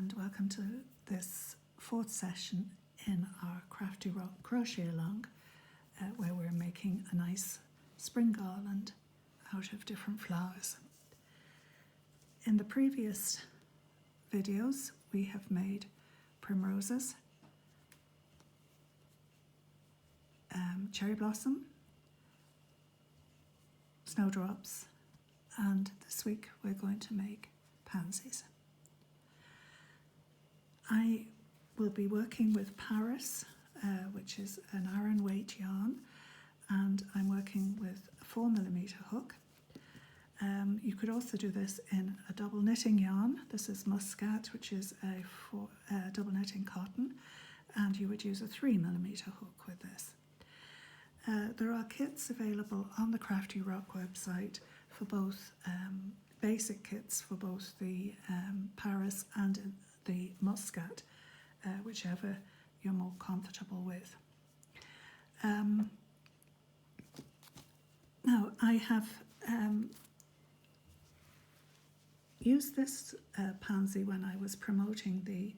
and welcome to this fourth session in our Crafty Crochet-A-Long where we're making a nice spring garland out of different flowers. In the previous videos we have made primroses, cherry blossom, snowdrops, and this week we're going to make pansies. I will be working with Paris, which is an Aran weight yarn, and I'm working with a 4mm hook. You could also do this in a double knitting yarn. This is Muskat, which is a double knitting cotton, and you would use a 3mm hook with this. There are kits available on the Crafty Rock website for both basic kits for both the Paris and the Muskat, whichever you're more comfortable with. Now I have used this pansy when I was promoting the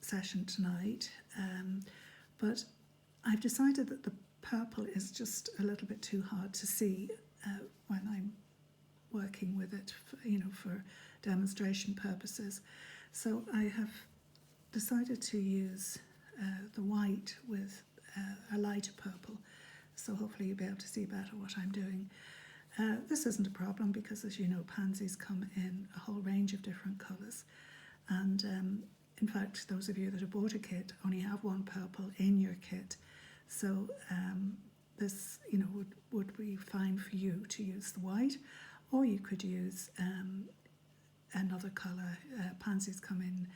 session tonight, but I've decided that the purple is just a little bit too hard to see when I'm working with it, for demonstration purposes. So I have decided to use the white with a lighter purple, so hopefully you'll be able to see better what I'm doing. This isn't a problem because, as you know, pansies come in a whole range of different colours, and in fact those of you that have bought a kit only have one purple in your kit, so this would be fine for you to use the white, or you could use another colour. Pansies come in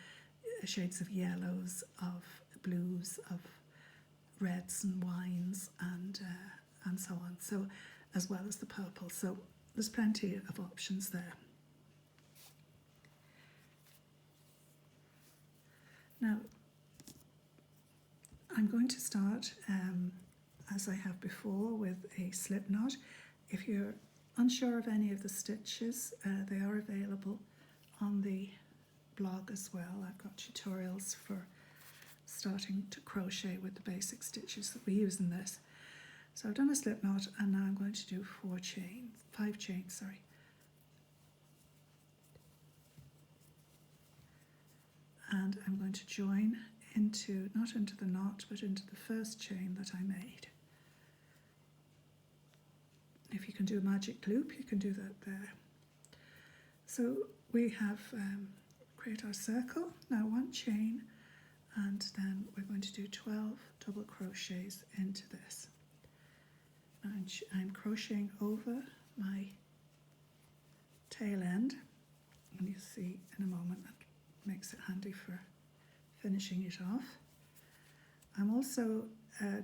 shades of yellows, of blues, of reds and wines, and so on. So, as well as the purple. So there's plenty of options there. Now, I'm going to start, as I have before, with a slip knot. If you're unsure of any of the stitches, they are available on the blog as well. I've got tutorials for starting to crochet with the basic stitches that we use in this. So I've done a slip knot, and now I'm going to do 5 chains, and I'm going to join into, not into the knot, but into the first chain that I made. If you can do a magic loop, you can do that there. So we have create our circle, now 1 chain, and then we're going to do 12 double crochets into this. And I'm crocheting over my tail end, and you'll see in a moment that makes it handy for finishing it off. I'm also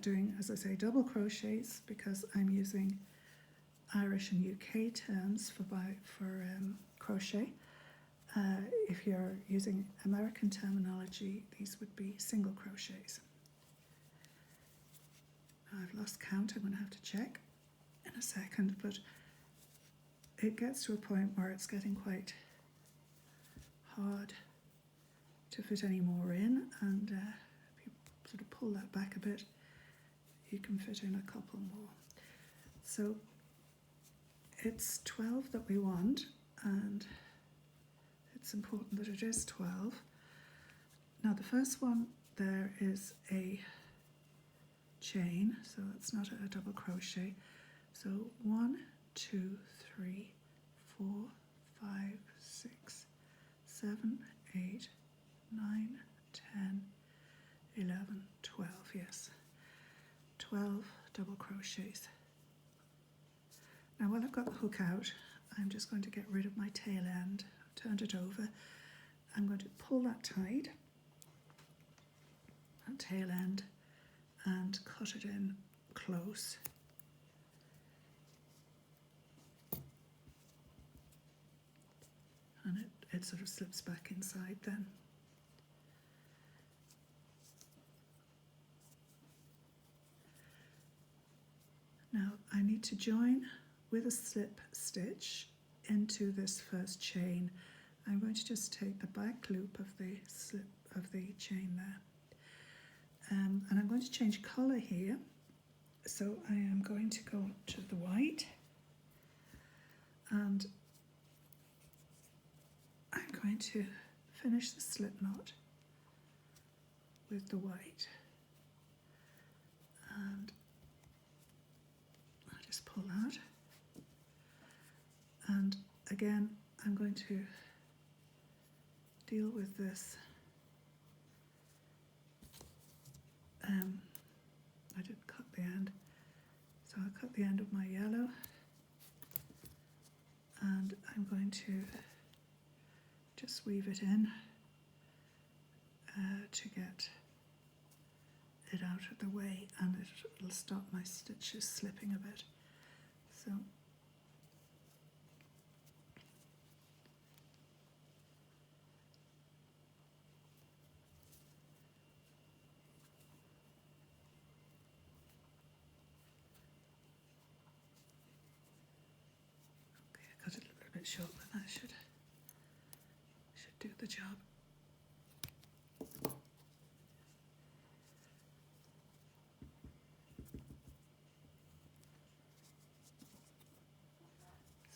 doing, as I say, double crochets because I'm using Irish and UK terms for crochet. If you're using American terminology, these would be single crochets. I've lost count, I'm going to have to check in a second, but it gets to a point where it's getting quite hard to fit any more in, and if you sort of pull that back a bit, you can fit in a couple more. So it's 12 that we want, and it's important that it is 12. Now the first one there is a chain, so it's not a double crochet. So 1, 2, 3, 4, 5, 6, 7, 8, 9, 10, 11, 12, yes. 12 double crochets. Now while I've got the hook out, I'm just going to get rid of my tail end. I've turned it over. I'm going to pull that tight, that tail end, and cut it in close. And it sort of slips back inside then. Now I need to join with a slip stitch into this first chain I'm going to just take the back loop of the slip of the chain there, and I'm going to change colour here. So I am going to go to the white, and I'm going to finish the slip knot with the white, and I'll just pull out, and again I'm going to deal with this. I didn't cut the end, so I'll cut the end of my yellow, and I'm going to just weave it in to get it out of the way, and it'll stop my stitches slipping a bit. So cut it a little bit short, but that should do the job.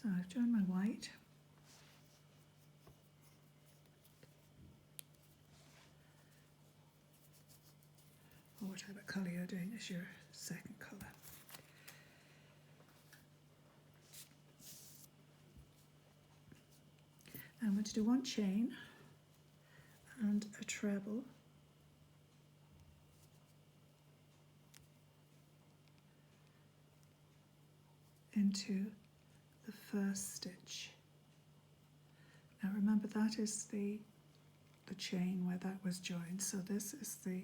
So I've joined my white, or whatever colour you're doing is your second colour. I'm going to do one chain and a treble into the first stitch. Now remember, that is the chain where that was joined, so this is the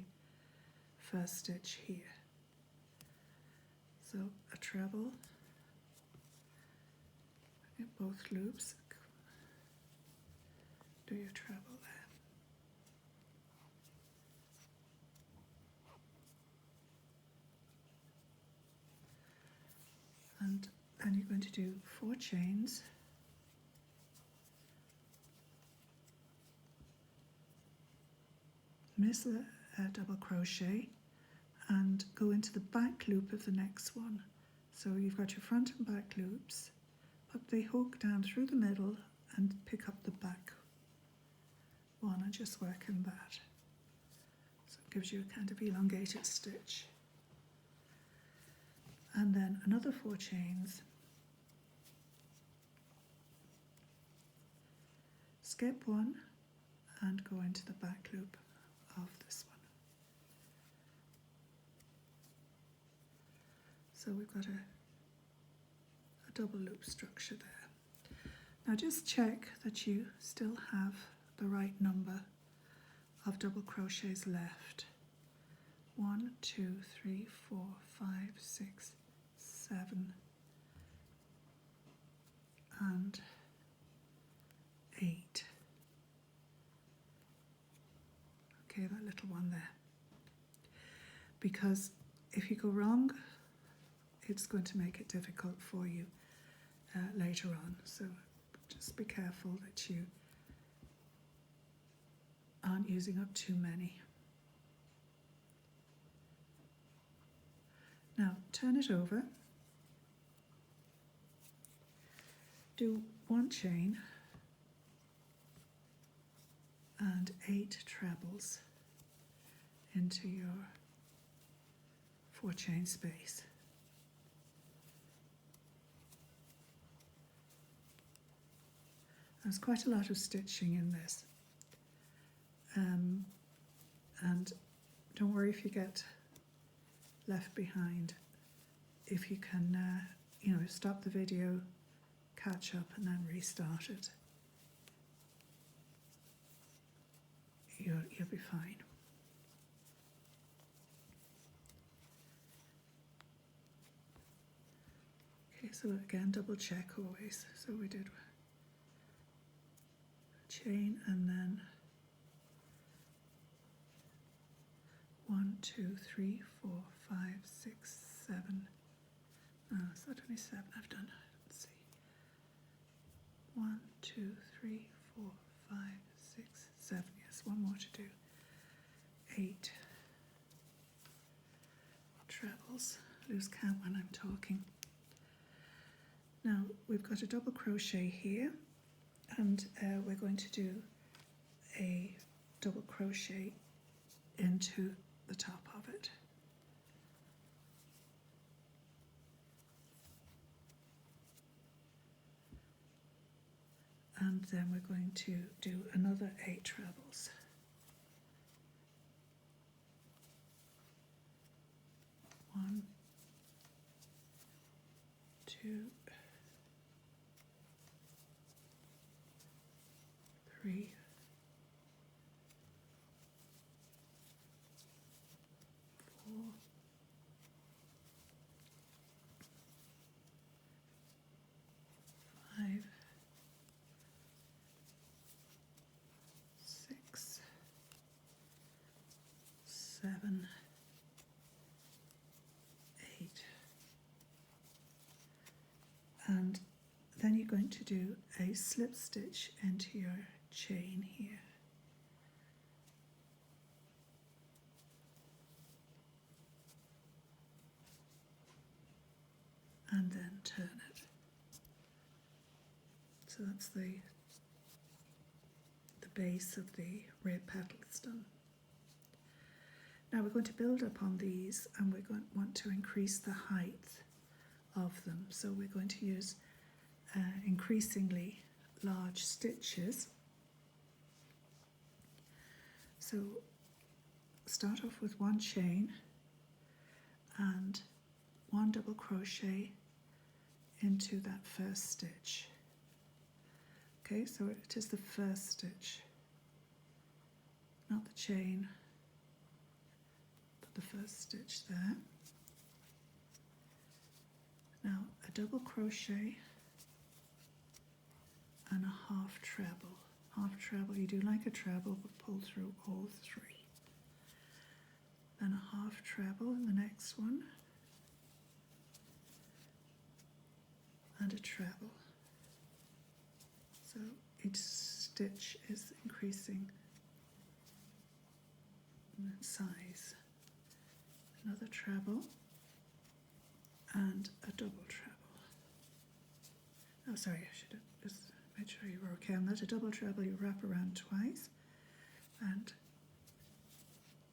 first stitch here. So a treble in both loops. Do your treble there. And then you're going to do 4 chains. Miss a double crochet and go into the back loop of the next one. So you've got your front and back loops, put the hook down through the middle and pick up the back one and just work in that. So it gives you a kind of elongated stitch. And then another 4 chains, skip 1 and go into the back loop of this one. So we've got a double loop structure there. Now just check that you still have the right number of double crochets left. 1, 2, 3, 4, 5, 6, 7 and 8. Okay, that little one there. Because if you go wrong, it's going to make it difficult for you later on. So just be careful that you aren't using up too many. Now turn it over, do 1 chain and 8 trebles into your 4 chain space. There's quite a lot of stitching in this, and don't worry if you get left behind. If you can, stop the video, catch up and then restart it. You'll be fine. Okay, so again, double check always. So we did a chain and then 1, 2, 3, 4, 5, 6, 7. No, is that only 7 I've done? Let's see. 1, 2, 3, 4, 5, 6, 7, yes, one more to do. 8 trebles. Lose count when I'm talking. Now we've got a double crochet here, and we're going to do a double crochet into the top of it. And then we're going to do another 8 trebles. 1, 2, 3, 4, 5, 6, 7, 8. And then you're going to do a slip stitch into your chain here. And then turn it. So that's the base of the red petals done. Now we're going to build upon these, and we're going to want to increase the height of them. So we're going to use increasingly large stitches. So start off with 1 chain and 1 double crochet into that first stitch. Okay, so it is the first stitch, not the chain, but the first stitch there. Now a double crochet and a half treble. Half treble, you do like a treble, but pull through all 3. Then a half treble in the next one, and a treble. So each stitch is increasing in size. Another treble and a double treble. Oh, sorry, I should have just made sure you were okay on that. A double treble, you wrap around twice and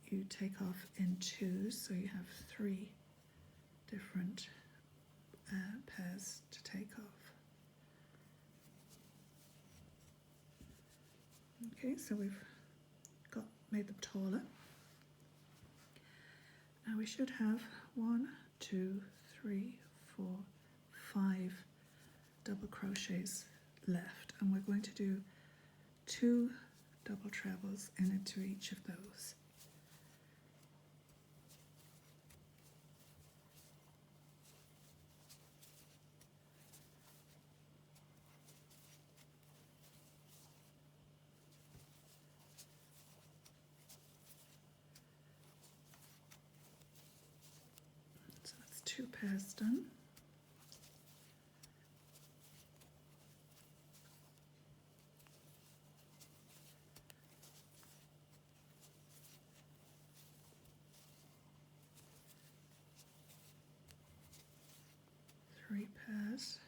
you take off in 2s, so you have 3 different pairs to take off. Okay, so we've made them taller. Now we should have 1, 2, 3, 4, 5 double crochets left, and we're going to do 2 double trebles into each of those. So that's 2 pairs done. Three pairs.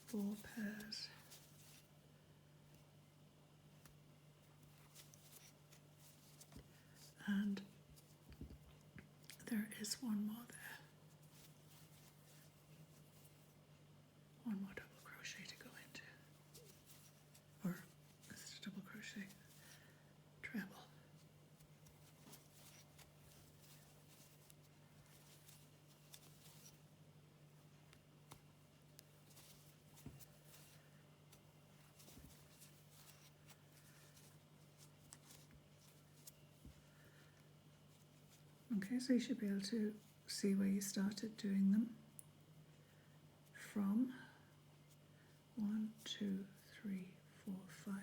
Four pairs. And there is one more there. One more double crochet to go into. Or it's a double crochet treble. Okay, so you should be able to see where you started doing them from 1, 2, 3, 4, 5.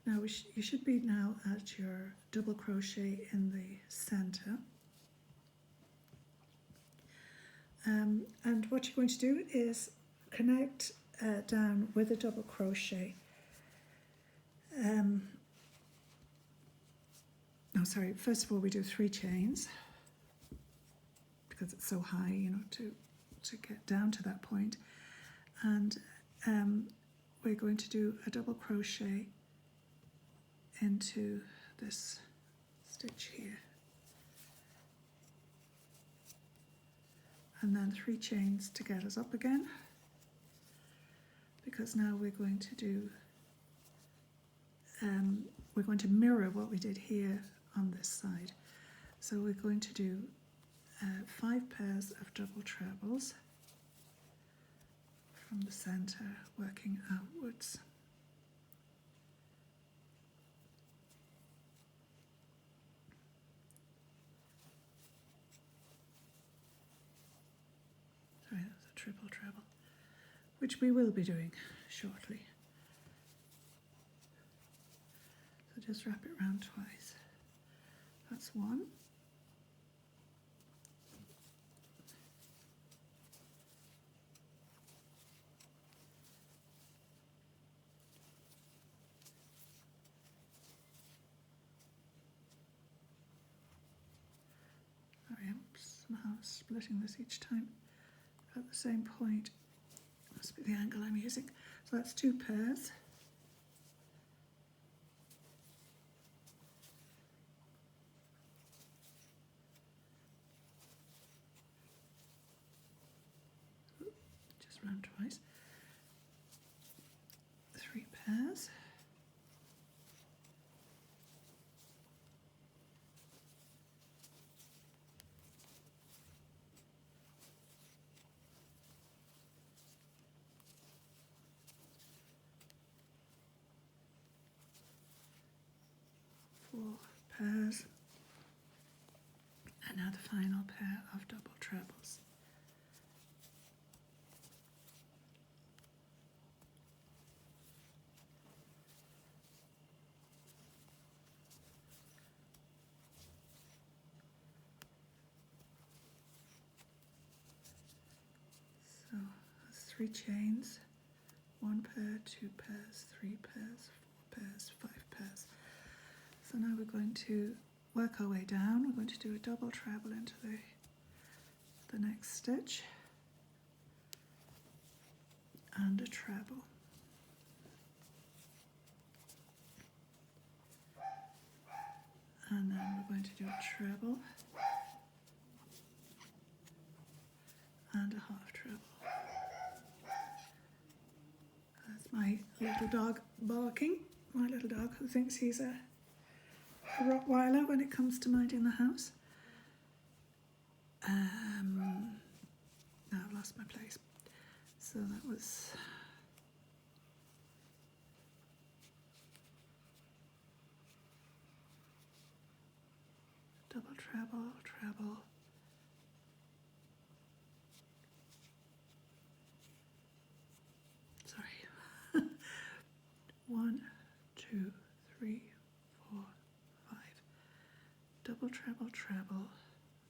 Now you should be now at your double crochet in the center. And what you're going to do is connect down with a double crochet. No, sorry, first of all we do 3 chains because it's so high, you know, to get down to that point. And we're going to do a double crochet into this stitch here. And then 3 chains to get us up again, because now we're going to do, we're going to mirror what we did here on this side. So we're going to do 5 pairs of double trebles from the center, working outwards. Sorry, that was a triple treble, which we will be doing shortly. So just wrap it round twice. That's 1. Sorry, I'm somehow splitting this each time at the same point. Must be the angle I'm using. So that's 2 pairs. Just round twice. 3 pairs. 4 pairs, and now the final pair of double trebles. So that's 3 chains, 1 pair, 2 pairs, 3 pairs, 4 pairs, 5 pairs. So now we're going to work our way down. We're going to do a double treble into the next stitch and a treble. And then we're going to do a treble and a half treble. That's my little dog barking, my little dog who thinks he's a Rottweiler when it comes to minding the house. Now I've lost my place. So that was double treble, treble, sorry, 1, 2, 3, 4, 5, double treble, treble,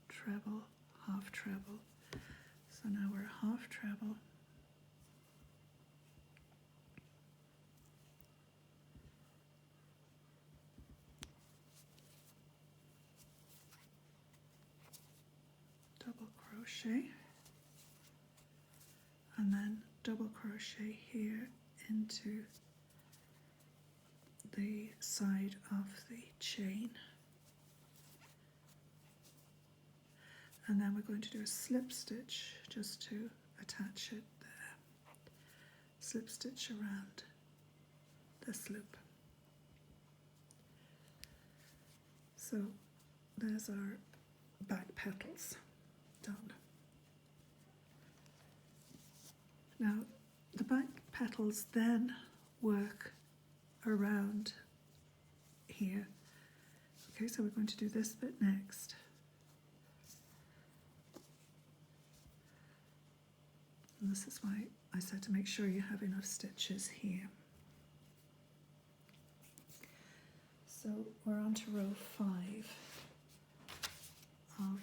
treble, half treble. So now we're half treble, double crochet, and then double crochet here into the side of the chain. And then we're going to do a slip stitch just to attach it there. Slip stitch around this loop. So there's our back petals done. Now the back petals then work around here. Okay, so we're going to do this bit next. And this is why I said to make sure you have enough stitches here. So we're on to row 5 of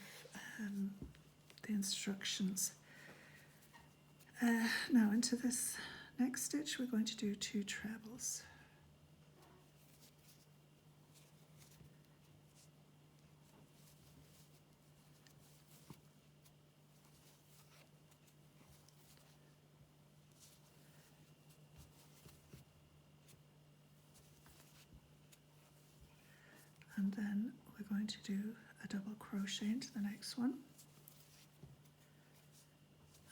the instructions. Now into this next stitch we're going to do 2 trebles. And then we're going to do a double crochet into the next one.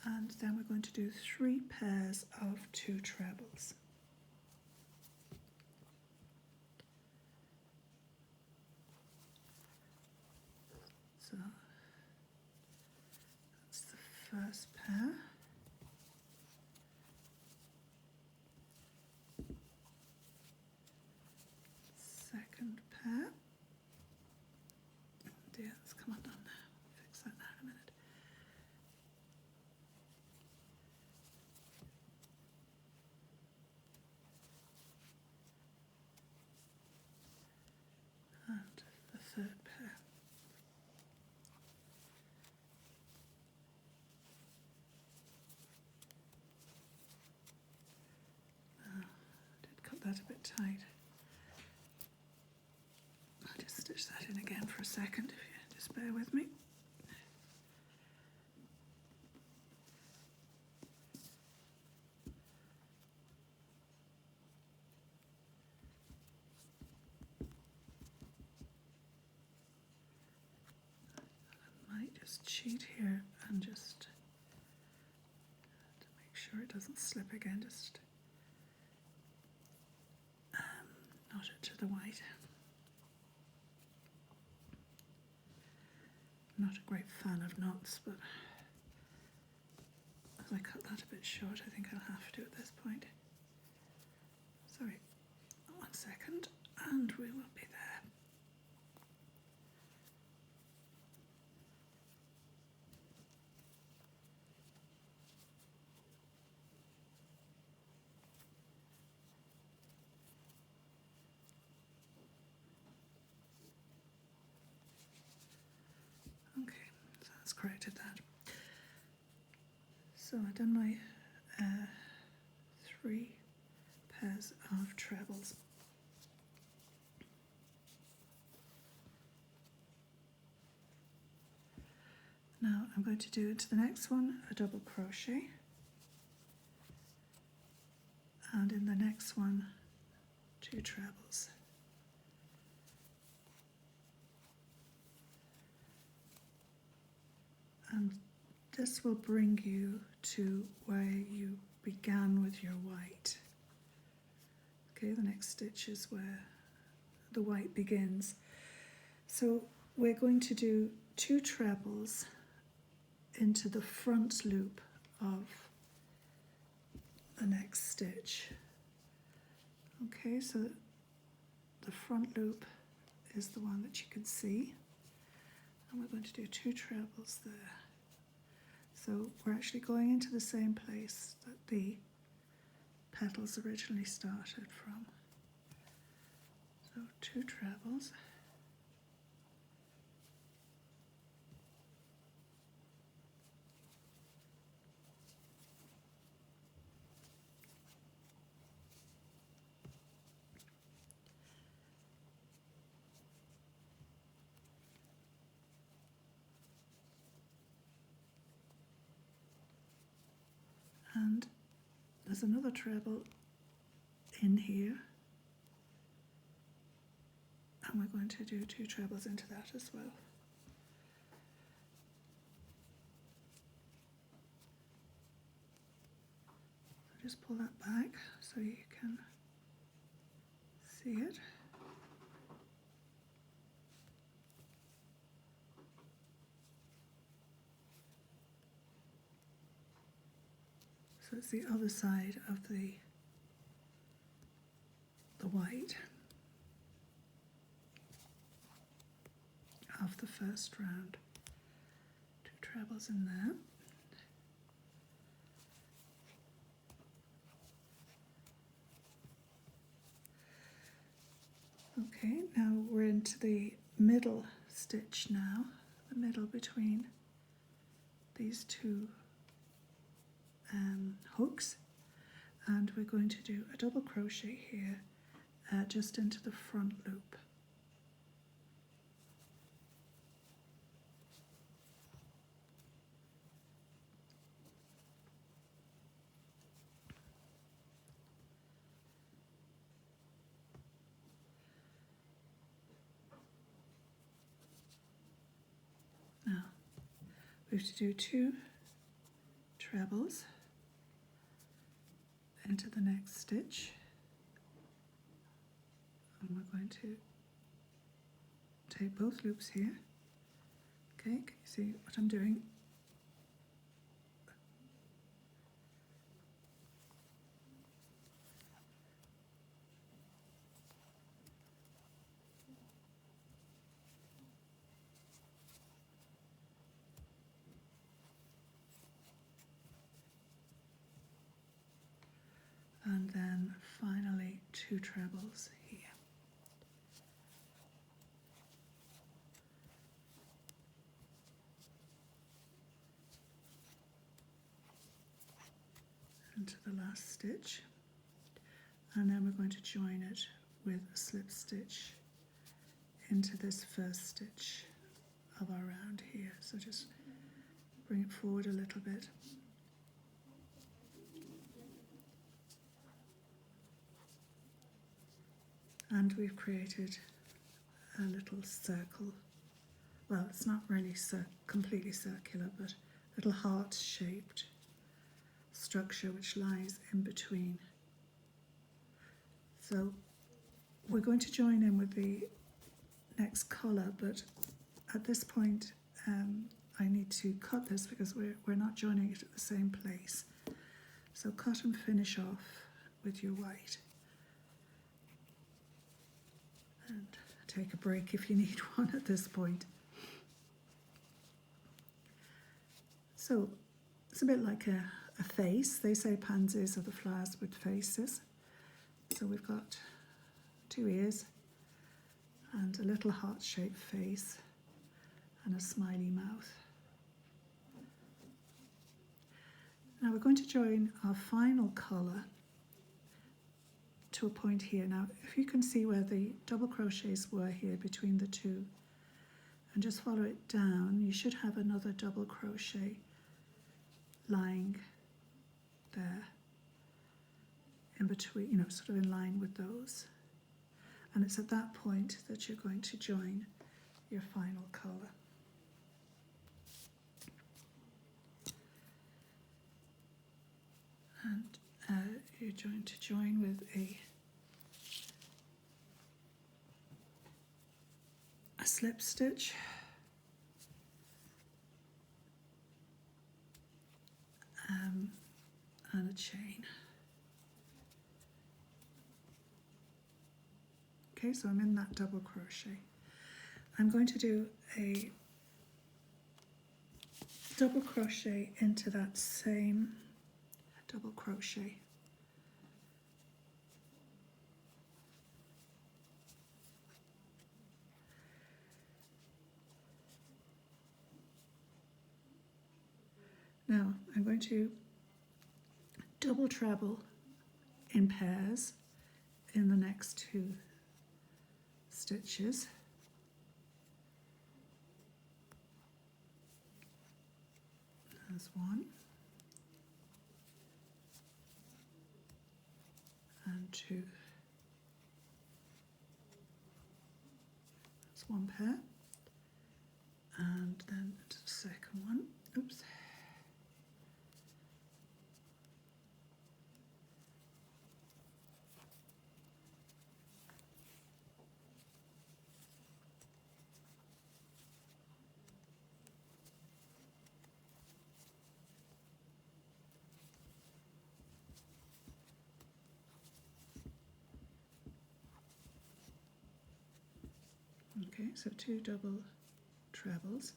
And then we're going to do 3 pairs of 2 trebles. So that's the first pair. Second pair. Oh dear, it's come undone now. Fix that now in a minute. And the third pair. Now, I did cut that a bit tight. I'll just stitch that in again for a second, if you just bear with me. I might just cheat here and just to make sure it doesn't slip again, just knot it to the white. Not a great fan of knots, but as I cut that a bit short, I think I'll have to at this point. Sorry, 1 second, and we will be there. Okay, so that's corrected that. So I've done my 3 pairs of trebles. Now I'm going to do into the next one a double crochet, and in the next one 2 trebles. And this will bring you to where you began with your white. Okay, the next stitch is where the white begins. So we're going to do 2 trebles into the front loop of the next stitch. Okay, so the front loop is the one that you can see, and we're going to do 2 trebles there. So we're actually going into the same place that the petals originally started from. So 2 trebles. And there's another treble in here, and we're going to do 2 trebles into that as well. So just pull that back so you can see it. So it's the other side of the white of the first round. 2 trebles in there. Okay, now we're into the middle stitch now, the middle between these two hooks, and we're going to do a double crochet here just into the front loop. Now we have to do 2 trebles into the next stitch, and we're going to take both loops here. Okay, can you see what I'm doing? And then finally 2 trebles here. Into the last stitch, and then we're going to join it with a slip stitch into this first stitch of our round here. So just bring it forward a little bit. And we've created a little circle. Well, it's not really completely circular, but a little heart-shaped structure which lies in between. So we're going to join in with the next colour, but at this point I need to cut this because we're not joining it at the same place. So cut and finish off with your white. And take a break if you need one at this point. So it's a bit like a face. They say pansies are the flowers with faces. So we've got 2 ears and a little heart-shaped face and a smiley mouth. Now we're going to join our final colour to a point here. Now if you can see where the double crochets were here between the 2 and just follow it down, you should have another double crochet lying there in between, you know, sort of in line with those. And it's at that point that you're going to join your final colour. And you're going to join with a slip stitch and a chain. Okay, so I'm in that double crochet. I'm going to do a double crochet into that same double crochet. Now I'm going to double treble in pairs in the next 2 stitches. There's 1 and 2. That's 1 pair, and then the second one. Oops. Okay, so 2 double trebles.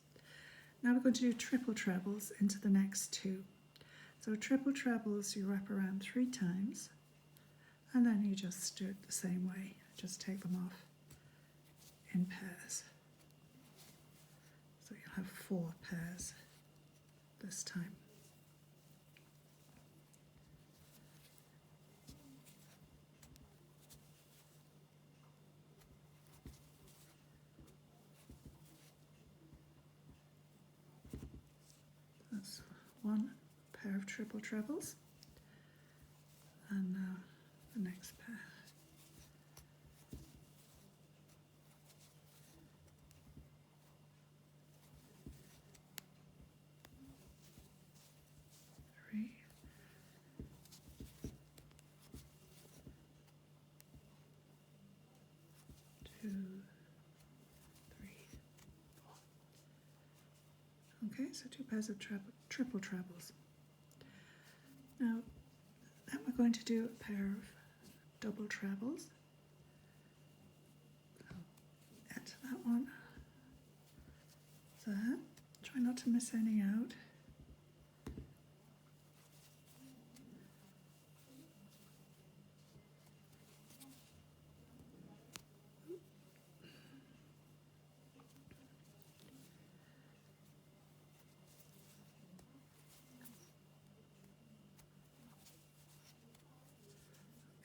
Now we're going to do triple trebles into the next 2. So triple trebles you wrap around 3 times, and then you just do it the same way. Just take them off in pairs. So you'll have 4 pairs this time. That's 1 pair of triple trebles, and now the next pair. Three, 2, 3, 4. Okay, so 2 pairs of triple trebles. Now, then we're going to do a pair of double trebles. So, add that one there. Try not to miss any out.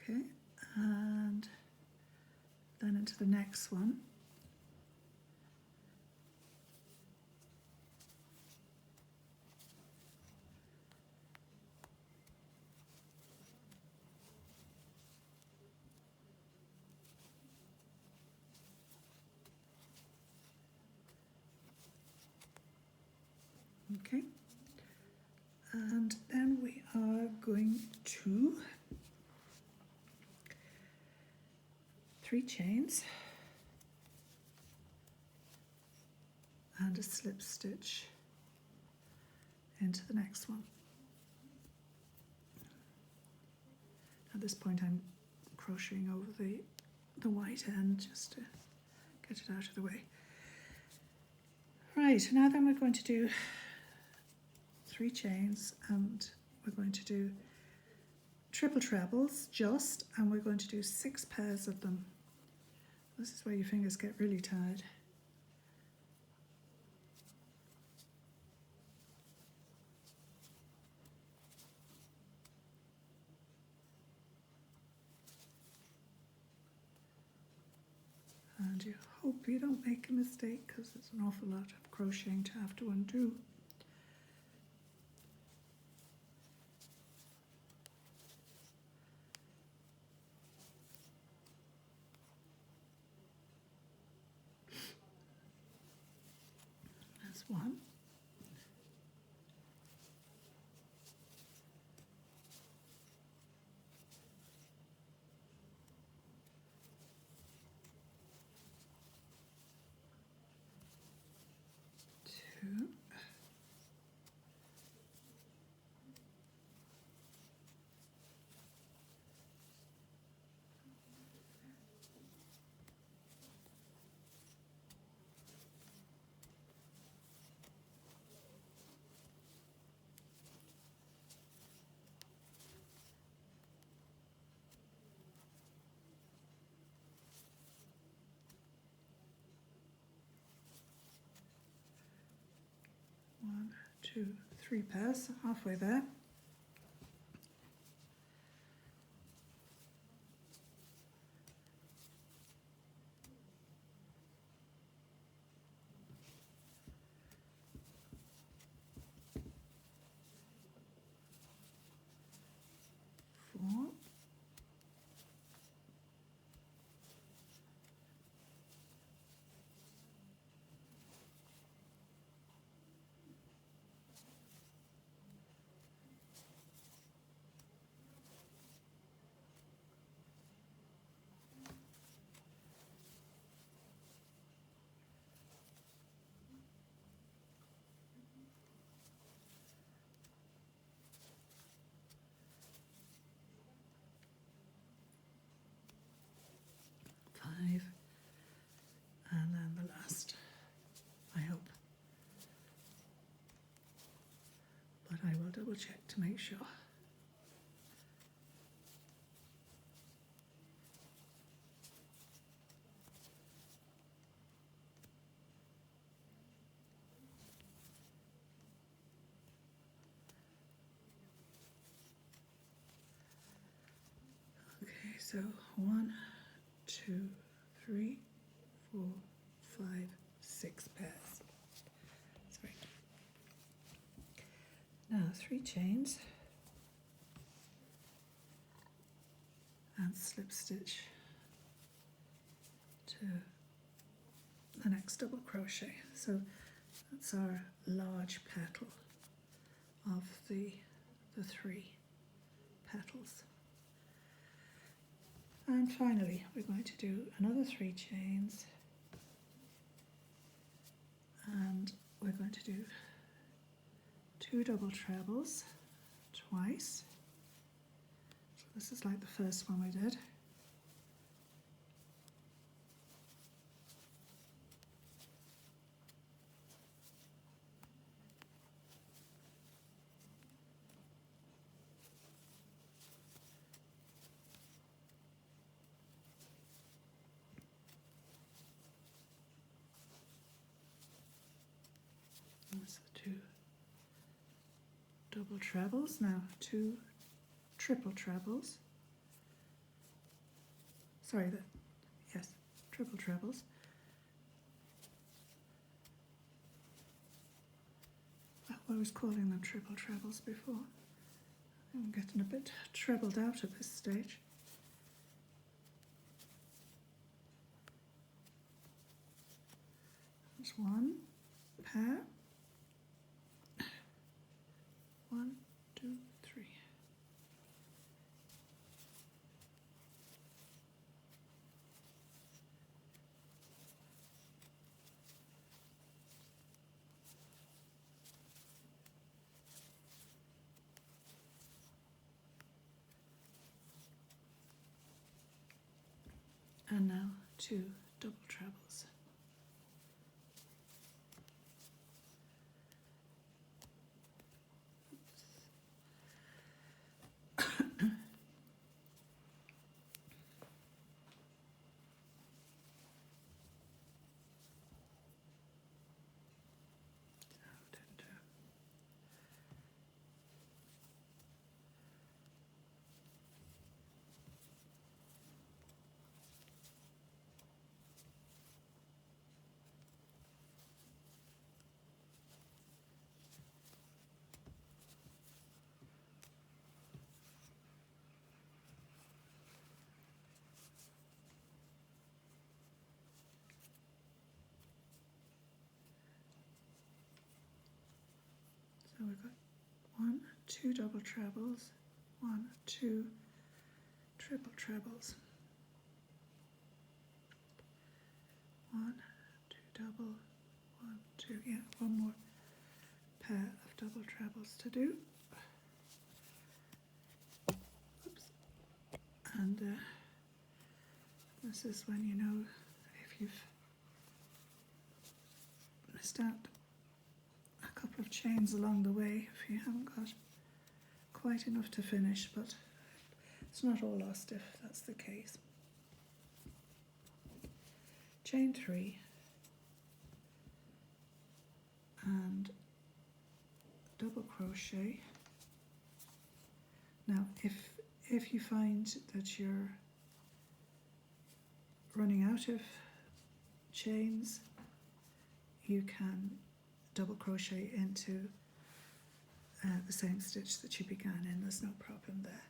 Okay, and then into the next one. Okay, and then we are going to 3 chains and a slip stitch into the next one. At this point I'm crocheting over the white end just to get it out of the way. Right, now then we're going to do 3 chains, and we're going to do triple trebles just, and we're going to do 6 pairs of them. This is where your fingers get really tired. And you hope you don't make a mistake, because there's an awful lot of crocheting to have to undo. That's 1. 2. 1, 2, 3 pairs, halfway there. Four. 5, and then the last, I hope. But I will double check to make sure. So 1, 2, 3, 4, 5, 6 pairs. Sorry. Now 3 chains and slip stitch to the next double crochet. So that's our large petal of the 3 petals. And finally we're going to do another 3 chains, and we're going to do 2 double trebles twice. So this is like the first one we did. So 2 double trebles, now 2 triple trebles. Sorry, yes, triple trebles. I was calling them triple trebles before. I'm getting a bit trebled out at this stage. There's 1 pair. 1, 2, 3. And now 2 double trebles. So we've got 1, 2 double trebles, 1, 2 triple trebles, 1, 2 double, 1, 2, yeah, 1 more pair of double trebles to do. Oops. And this is when you know if you've missed out a couple of chains along the way, if you haven't got quite enough to finish, but it's not all lost if that's the case. Chain 3 and double crochet. Now if you find that you're running out of chains, you can double crochet into the same stitch that you began in, there's no problem there.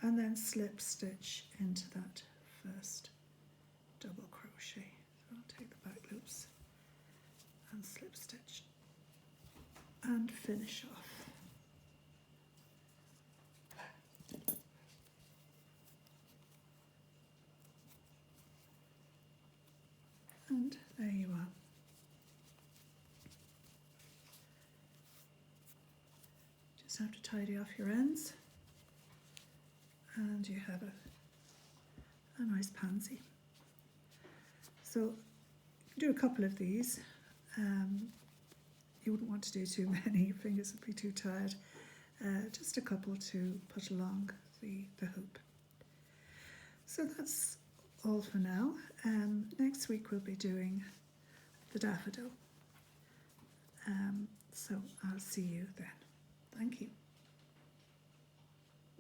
And then slip stitch into that first double crochet. So I'll take the back loops and slip stitch and finish off. And there you are. Just have to tidy off your ends and you have a nice pansy. So do a couple of these. You wouldn't want to do too many, your fingers would be too tired. Just a couple to put along the hoop. So that's all for now. Next week we'll be doing the daffodil. So I'll see you then.